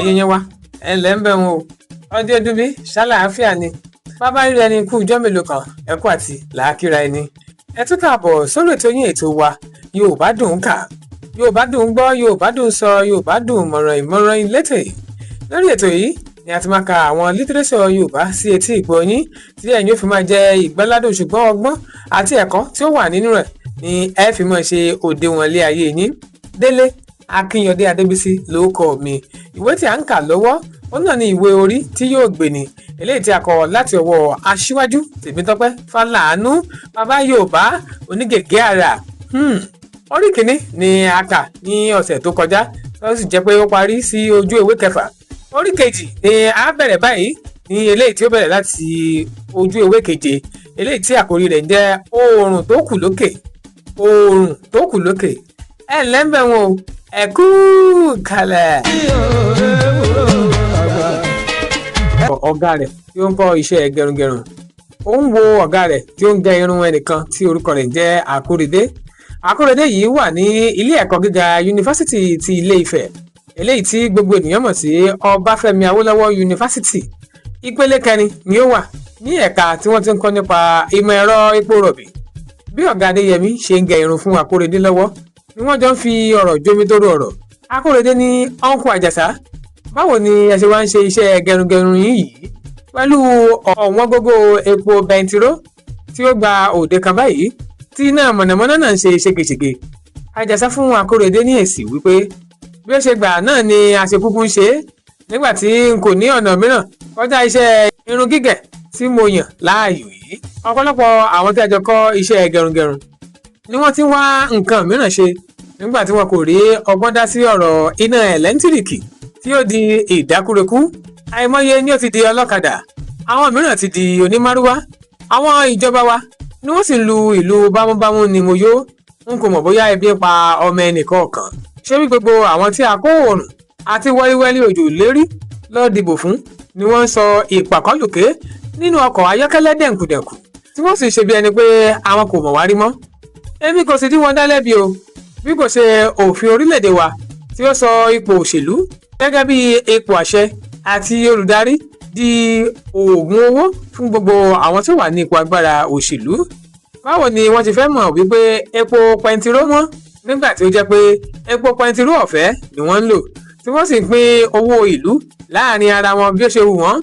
ẹ̀yin yẹn wa ẹ ǹlẹ́ ń bẹ̀ wọn o ọdún ọdún bí ṣàlàáfíà ni bàbá rí ẹni kú ìjọ́ mélòó kan ẹkú àti làákìrá ẹni ẹ tún káàbọ̀ sórí ètò yín ètò wa Yorùbá dùn ún kà Yorùbá dùn ún gbọ́ Yorùbá dùn ún sọ Yorùbá dùn ún ìmọ̀ràn ìlétè lórí ètò yìí ni a ti máa ka àwọn lítírésọ̀ Yorùbá sí etí ìgbọ́ yín tí ẹ̀yin ó fi máa jẹ ìgbáládùn ṣùgbọ́n ọgbọ́n àti ẹ̀kọ́ tí ó wà nínú rẹ̀ ni ẹ fi máa ṣe òdiwọ̀n ilé ayé yín. Délé Akínyọdé Adébísí lórúkọ mi. Ìwé tí a ń kà lọ́wọ́ ó náà ní ìwé orí tí yóò gbéni eléyìí tí a kọ láti ọwọ́ aṣíwájú Tèmítọ́pẹ́ Fálàánú bàbá Yorùbá onígègé àrà. Orí kìíní ni a kà ní ọ̀sẹ̀ tó kọjá tó sì jẹ́ pé ó parí sí ojú ìwé kẹfà. Orí kejì ni a bẹ̀rẹ̀ báyìí ní eléyìí tí ó bẹ̀rẹ̀ láti ojú ìwé keje eléyìí tí àkórí rẹ̀ ń jẹ́ oòrùn tó kù lókè. Oòrùn tó kù lókè. Ẹ ǹlẹ́ ń bẹ̀ wọn o ẹ kú kalẹ̀. Ọ̀gá rẹ̀ tí ó ń kọ́ iṣẹ́ gẹrungẹrun ó ń wo ọ̀gá rẹ̀ tí ó ń gẹ irun ẹnìkan tí orúkọ rẹ̀ jẹ́ Àkóredé. Àkóredé yìí wà ní ilé ẹ̀kọ́ gíga yunifásitì ti Ilé Ifẹ̀ eléyìí tí gbogbo ènìyàn mọ̀ sí Ọbáfẹ́mi Awólọ́wọ̀ yunifásitì. Ìpele kẹrin ni ó wà ní ẹ̀ka tí wọ́n ti ń kọ́ nípa ìmọ̀ ẹ̀rọ epo rọ̀bì. Bí ọ̀gá Adéyẹmí ṣe ń gẹ irun fún Àkóredé lọ́wọ́ ni wọ́n jọ ń fi ọ̀rọ̀ jómitóró ọ̀rọ̀. Àkóredé ní ọ̀nkù Àjàsá báwo ni ẹ ṣe wá ń ṣe iṣẹ́ gẹrungẹrun yìí pẹ̀lú ọ̀wọ́n gógó epo bẹntiró tí ó gba òde kan báyìí tí iná mọ̀nàmọ́ná náà ń ṣe ségesège. Àjàsá fún Àkóredé ní èsì wípé bí ó ṣe gbà náà ni àṣekúkú ń ṣe é nígbà tí n kò ní ọ̀nà mìíràn kọjá iṣẹ́ irun gígẹ̀ tí mo yàn láàyò yìí. Ọ̀pọ̀lọpọ̀ àwọn tí a jọ kọ́ iṣẹ́ gẹrungẹrun ni wọ́n ti wá nǹkan mìíràn ṣe nígbà tí wọn kò rí ọgbọ́n dá sí ọ̀rọ̀ iná ẹ̀lẹ́ńtíríkì tí ó di ìdákúrekú. Àìmọye ni ó ti di ọlọ́kadà, àwọn mìíràn ti di onímárúwá. Àwọn ìjọba wa ni wọ́n sì ń lu ìlú bámúbámú ni mo yó. N kò mọ̀ bóyá ebi pa ọmọ ẹnìkọ̀ọ̀kan. Ṣé bí gbogbo àwọn tí a kó oòrùn àti wẹ́líwẹ́lí òjò lérí lọ dìbò fún ni wọ́n ń sọ ìpàkọ́lùké nínú ọkọ̀ ayọ́kẹ́lẹ́ dẹ̀nkùdẹ̀nkù tí wọ́n sì ṣe bí ẹni pé àwọn kò mọ̀ wá rí mọ́. Èmi kò sì dí wọn dá lẹ́bi o bí kò ṣe òfin orílẹ̀-èdè wa tí ó sọ ipò òṣèlú gẹ́gẹ́ bí ipò àṣẹ àti olùdarí di oògùn owó fún gbogbo àwọn tí ó wà ní ipò agbára òṣèlú. Báwo ni wọ́n ti fẹ́ mọ̀ wípé epo pẹntiró wọ́n nígbà tí ó jẹ́ pé epo pẹntiró ọ̀fẹ́ ni wọ́n ń lò tí wọ́n sì ń pín owó ìlú láàrin ara wọn bí ó ṣe wù wọ́n.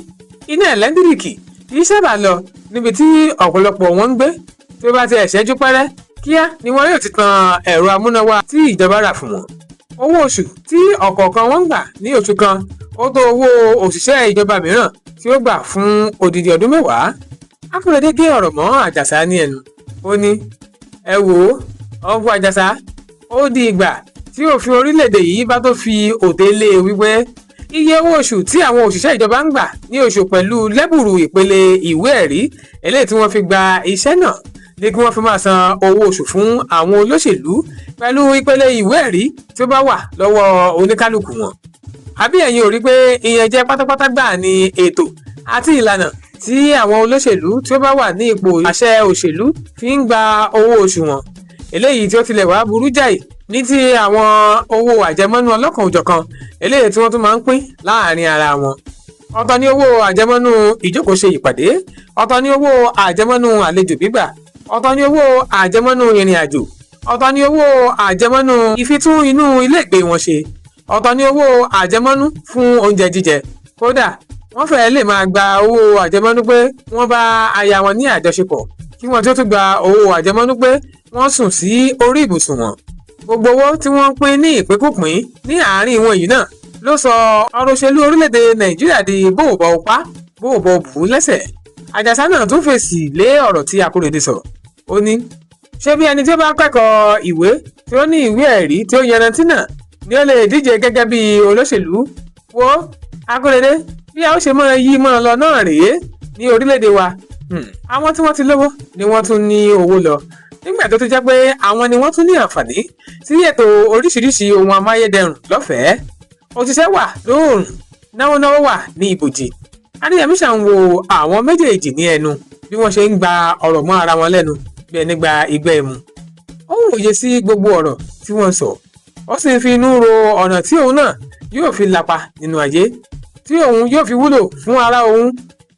Iná ẹ̀lẹ́ńtíríkì kì í sábà lọ níbi tí ọ̀pọ̀lọpọ̀ wọn ń gbé tí ó bá ti ṣẹ́jú pẹ́rẹ́ kíá ni wọn yóò ti tan ẹ̀rọ amúnáwá tí ìjọba rà fún wọn. Owó oṣù tí ọ̀kọ̀ọ̀kan wọn ń gbà ní oṣù kan ó tó owó òṣìṣẹ́ ìjọba mìíràn tí ó gbà fún odidi ọdún mẹ́wàá. Àkóredé gé ọ̀rọ̀ mọ́ Àjàsá ní ẹnu. Ó ní ẹ wò ó ọ̀nkù Àjàsá ó di ìgbà tí òfin orílẹ̀-èdè yìí bá tó fi òté lé e wípé iye owó oṣù tí àwọn òṣìṣẹ́ ìjọba ń gbà ní oṣù pẹ̀lú lẹ́bùrú ìpele ìwé ẹ̀rí eléyìí tí wọ́n fi gba iṣẹ́ náà ní kí wọ́n fi máa san owó oṣù fún àwọn olóṣèlú pẹ̀lú ìpele ìwé ẹ̀rí tí ó bá wà lọ́wọ́ oníkálukú wọn. Àbí ẹ̀yin ò rí pé ìyànjẹ pátápátá gbà ní ètò àti ìlànà tí àwọn olóṣèlú tí ó bá wà ní ipò àṣẹ òṣèlú fi ń gba owó oṣù wọn. Eléyìí tí ó tilẹ̀ wá burú jáì ní ti àwọn owó àjẹmọ́nú ọlọ́kan òjọ̀kan eléyìí tí wọ́n tún máa ń pín láàrin ara wọn. Ọ̀tọ̀ ni owó àjẹmọ́nú ìjókòóṣe ìpàdé, ọ̀tọ̀ ni owó àjẹmọ́nú àlejò gbígbà, ọ̀tọ̀ ni owó àjẹmọ́nú ìrìn àjò, ọ̀tọ̀ ni owó àjẹmọ́nú ìfitún inú ilé ìgbé wọn ṣe, ọ̀tọ̀ ni owó àjẹmọ́nú fún oúnjẹ jíjẹ. Kódà wọ́n fẹ́ẹ́ lè máa gba owó àjẹmọ́nú pé wọ́n bá aya wọn ní àjọṣepọ̀ kí wọ́n tó tún gba owó àjẹmọ́nú pé wọ́n sùn sí orí ibùsùn wọn. Gbogbo owó tí wọ́n pín ní ìpínkùpín ní àárín wọn yìí náà ló sọ ọ̀rọ̀ òṣèlú orílẹ̀-èdè Nàìjíríà di bóòbọ̀ ọpá bóòbọ̀ bù ú lẹ́sẹ̀. Àjàsá náà tún fèsì lé ọ̀rọ̀ tí Àkóredé sọ. Ó ní ṣé bí ẹni tí ó bá kẹ́kọ̀ọ́ ìwé tí ó ní ìwé ẹ̀rí tí ó yanrantí náà ni ó lè díje gẹ́gẹ́ bí olóṣèlú. Wo Àkóredé bí a ó ṣe máa yí máa lọ náà rèé ní orílẹ̀-èdè wa. Àwọn tí wọ́n ti lówó ni wọ́n tún ní owó lọ nígbà tó ti jẹ́ pé àwọn ni wọ́n tún ní àǹfààní sí ètò oríṣiríṣi ohun amáyédẹrùn lọ́fẹ̀ẹ́. Òṣìṣẹ́ wà lóòrùn, náwó wà ní ibòjì. Adéyẹmí ṣàn wo àwọn méjèèjì ní ẹnu bí wọ́n ṣe ń gba ọ̀rọ̀ mọ́ ara wọn lẹ́nu bí ẹni gba ìgbẹ́ ẹmu. Ó ń wòye sí gbogbo ọ̀rọ̀ tí wọ́n sọ ó sì ń fi inú ro ọ̀nà tí òun náà yóò fi lapa nínú ayé, tí òun yóò fi wúlò fún ara òun,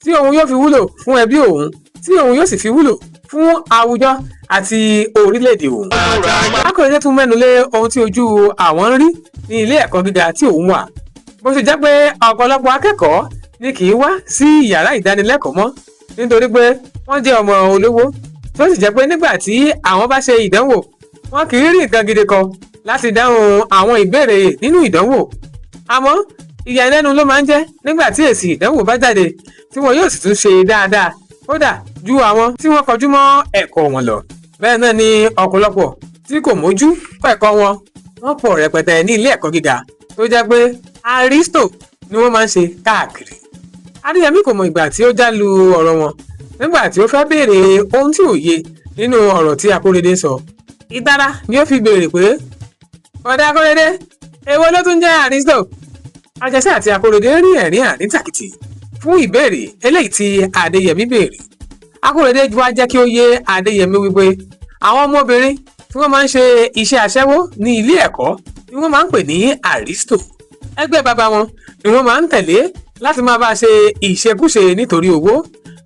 tí òun yóò fi wúlò fún ẹbí òun, tí òun yóò sì fi wúlò fún àwùjọ àti orílẹ̀-èdè òun. Akóredé tún mẹ́nu lé ohun tí ojú àwọn ń rí ní ilé ẹ̀kọ́ gíga tí òun wà, bó ṣe jẹ́ pé ọ̀pọ̀lọpọ̀ akẹ́kọ̀ọ́ ni kì í wá sí yàrá ìdánilẹ́kọ̀ọ́ mọ́ nítorí pé wọ́n jẹ́ ọmọ olówó, tó sì jẹ́ pé nígbà tí àwọn bá ṣe ìdánwò wọn kì í rí nǹkan gidi kan láti dáhùn àwọn ìbéèrè nínú ìdánwò. Àmọ́ ìyàlẹ́nu ló máa ń jẹ́ nígbà tí èsì ìdánwò bá jáde tí wọn yóò sì tún ṣe dáadáa kódà ju àwọn tí wọ́n kọjú mọ́ ẹ̀kọ́ wọn lọ. Bẹ́ẹ̀ náà ni ọ̀pọ̀lọpọ̀ tí kò mójú kọ́ ẹ̀kọ́ wọn, wọ́n pọ̀ rẹpẹtẹ ní ilé ẹ̀kọ́ gíga tó jẹ́ pé aristo ni wọ́n máa ń ṣe káàkiri. Adéyẹmí kò mọ ìgbà tí ó já lu ọ̀rọ̀ wọn nígbà tí ó fẹ́ béèrè ohun tí ò yé nínú ọ̀rọ̀ tí Akóredé sọ. Ìtara ni ó fi béèrè pé ọ̀dà Akóredé èwo ló tún jẹ́ aristo. Àjàsá àti Akóredé rí ẹ̀rín àríntàkìtì fún ìbéèrè eléyìí tí Adéyẹmí béèrè. Akóredé wá jẹ́ kí ó yé Adéyẹmí wípé àwọn ọmọbìnrin tí wọ́n máa ń ṣe iṣẹ́ aṣẹ́wó ní ilé ẹ̀kọ́ ni wọ́n máa ń pè ní aristo. Ẹgbẹ́ bàbá wọn ni wọ́n máa ń tẹ̀lé láti máa bá ṣe ìṣekúṣe nítorí owó.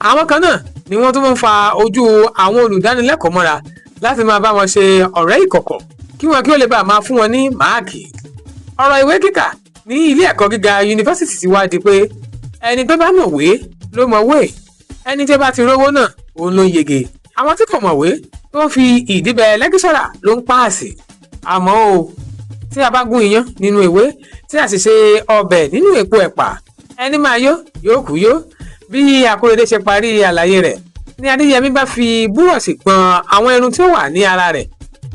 Àwọn kan náà ni wọ́n tún máa ń fa ojú àwọn olùdánilẹ́kọ̀ọ́ mọ́ra láti máa bá wọn ṣe ọ̀rẹ́ ìkọ̀kọ̀ kí wọn kí ó lè bá máa fún wọn ní máàkì. Ọ̀rọ̀ ìwé kíkà ní ilé ẹ̀kọ́ gíga yunifásitì ti wá di pé ẹni tó bá mọ̀wé ló mọ̀wé, ẹni tó bá ti rówó náà òun ló ń yege. Àwọn tí kò mọ̀wé tó ń fi ìdíbẹ lẹ́kíṣọ́rà ló ń páàsì. Àmọ́ o, tí a bá gún iyán nínú ewé tí a sì ṣe ọbẹ̀ nínú èpo ẹ̀pà, ẹni máa yó yóò kú yó. Bí Akóredé ṣe parí àlàyé rẹ̀ ni Adéyẹmí bá fi búrọ̀ṣì gbọn àwọn irun tí ó wà ní ara rẹ̀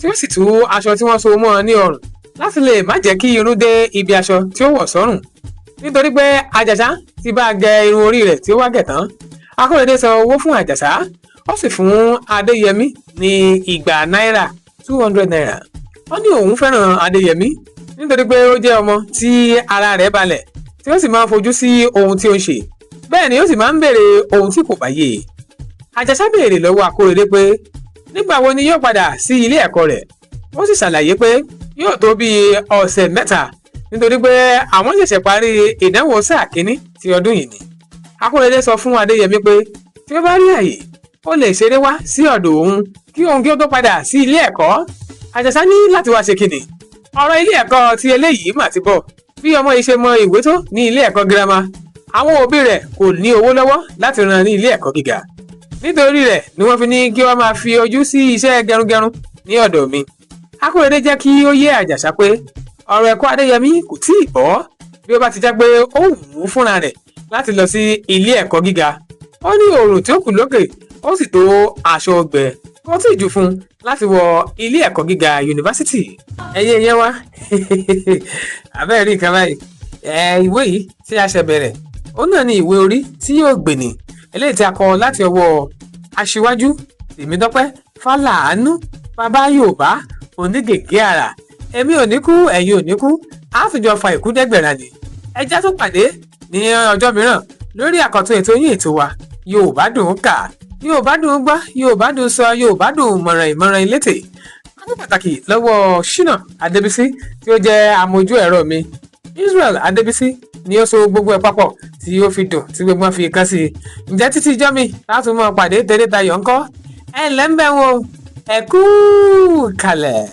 tí ó sì tú aṣọ tí wọ́n so mọ́ ọ ní ọrùn láti lè má jẹ́ kí irun dé ibi aṣọ tí ó wọ̀ sọ́rùn. Nítorí pé Àjàsá ti bá gẹ irun orí rẹ̀ tí ó wá gẹ̀ tán, Akóredé san owó fún Àjàsá, ó sì fún Adéyẹmí ní igba náírà 200 naira. Ó ní òun fẹ́ràn Adéyẹmí nítorí pé ó jẹ́ ọmọ tí ara rẹ̀ balẹ̀ tí ó sì máa ń fojú sí ohun tí ó ń ṣe, bẹ́ẹ̀ ni ó sì máa ń béèrè ohun tí kò bá yé. Àjàsá béèrè lọ́wọ́ Akóredé pé nígbà wo ni yóò padà sí ilé ẹ̀kọ́ rẹ̀. Ó sì ṣàlàyé pé yóò tó bí ọ̀sẹ̀ mẹ́ta nítorí pé àwọn ṣẹ̀ṣẹ̀ parí ìdánwò sáà kínní ti ọdún yìí ni. Akóredé sọ fún Adéyẹmí pé tí ó bá rí àyè ó lè ṣeré wá sí ọ̀dọ̀ òun kí òun kí ó tó padà sí ilé ẹ̀kọ́. Àjàsá ní láti wá ṣe kíni. Ọ̀rọ̀ ilé ẹ̀kọ́ ti eléyìí mà ti bọ̀. Bí ọmọ yìí ṣe mọ ìwé tó ní ilé ẹ̀kọ́ girama, àwọn òbí rẹ̀ kò ní owó lọ́wọ́ láti rán ní ilé ẹ̀kọ́ gíga. Nítorí rẹ̀ ni wọ́n fi ní kí wọ́n máa fi ojú sí iṣẹ́ gẹrungẹrun ní ọ̀dọ̀ mi. Akóredé jẹ́ kí ó yé Àjàsá pé ọ̀rọ̀ ẹ̀kọ́ Adéyẹmí kò tí ì bọ́ bí ó bá ti jẹ́ pé ó wù ú fúnra rẹ̀ láti lọ sí ilé ẹ̀kọ́ gíga. Ó ní oòrùn tí ó kù lókè ó sì tó aṣọ ọgbẹ́ kó tí ì jù fún un láti wọ ilé ẹ̀kọ́ gíga yunifásitì. Ẹyẹ yẹn wá abẹ́rẹ́ rí nǹkan báyìí. Ìwé yìí tí a ṣe bẹ̀rẹ̀ ó náà ní ìwé orí tí yóò gbèní eléyìí tí a kọ láti ọwọ́ aṣíwájú Tèmítọ́pẹ́ Fálàánú, bàbá Yorùbá onígègé àrà. Èmi ò ní kú, ẹ̀yin ò ní kú, a tún jọ fa ìkú dẹ́gbẹ̀rà ni. Ẹ já tó pàdé ní ọjọ́ mìíràn lórí àkọ́tún ètò yín ètò wa Yorùbá dùn ún kà, Yorùbá dùn ún gbọ́, Yorùbá dùn ún sọ, Yorùbá dùn ún mọ̀ràn ìmọ̀ràn ìlétè. Ọdún pàtàkì lọ́wọ́ Ṣínà Adébísí tí ó jẹ́ amójú ẹ̀rọ mi. Israel Adébísí ni ó so gbogbo ẹ̀ papọ̀ tí ó fi dùn tí gbogbo wọn fi kàn sí i. Ǹjẹ́ títí ijọ́ mi láti mọ pàdé tẹ́lẹ̀ tayọ̀ ńkọ́ ẹ̀ ńlẹ́ ń bẹ̀ wọ́n ẹ kú kalẹ̀.